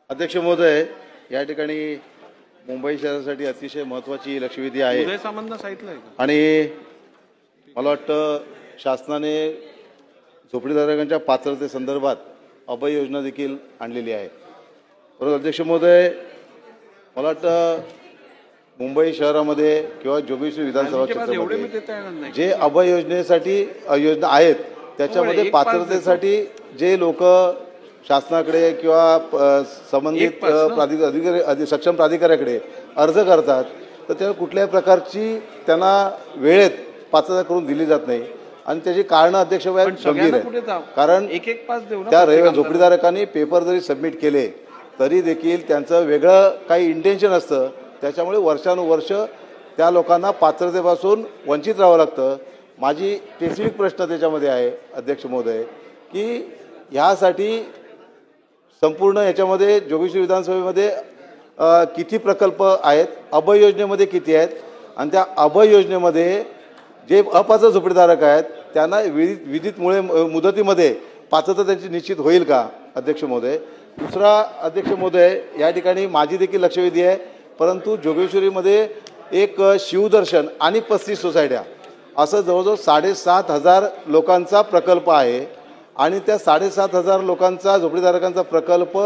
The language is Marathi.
अध्यक्ष महोदय, या ठिकाणी मुंबई शहरासाठी अतिशय महत्त्वाची लक्षवेधी आहे उदय सामंतनं सांगितलंय का? आणि मला वाटतं शासनाने झोपडीधारकांच्या पात्रतेसंदर्भात अभय योजना देखील आणलेली आहे. परंतु अध्यक्ष महोदय, मला वाटतं मुंबई शहरामध्ये किंवा जोगेश्वरी विधानसभा क्षेत्रामध्ये जे अभय योजनेसाठी योजना आहेत त्याच्यामध्ये पात्रतेसाठी जे लोक शासनाकडे किंवा संबंधित अधिकारी सक्षम प्राधिकाऱ्याकडे अर्ज करतात तर त्या कुठल्याही प्रकारची त्यांना वेळेत पात्रता करून दिली जात नाही आणि त्याची कारणं अध्यक्ष गंभीर आहे. कारण त्या झोपडीधारकांनी पेपर जरी सबमिट केले तरी देखील त्यांचं वेगळं काही इंटेन्शन असतं, त्याच्यामुळे वर्षानुवर्ष त्या लोकांना पात्रतेपासून वंचित राहावं लागतं. माझी स्पेसिफिक प्रश्न त्याच्यामध्ये आहे अध्यक्ष महोदय की ह्यासाठी संपूर्ण याच्यामध्ये जोगेश्वरी विधानसभेमध्ये किती प्रकल्प आहेत, अभय योजनेमध्ये किती आहेत आणि त्या अभय योजनेमध्ये जे अपात्र झोपडीधारक आहेत त्यांना विदित मुदतीमध्ये पात्रता त्यांची निश्चित होईल का अध्यक्ष महोदय. दुसरा अध्यक्ष महोदय, या ठिकाणी माझी देखील लक्षवेधी आहे, परंतु जोगेश्वरीमध्ये एक शिवदर्शन आणि 35 सोसायट्या असं जवळजवळ 7,500 लोकांचा प्रकल्प आहे आणि त्या 7,500 लोकांचा झोपडीधारकांचा प्रकल्प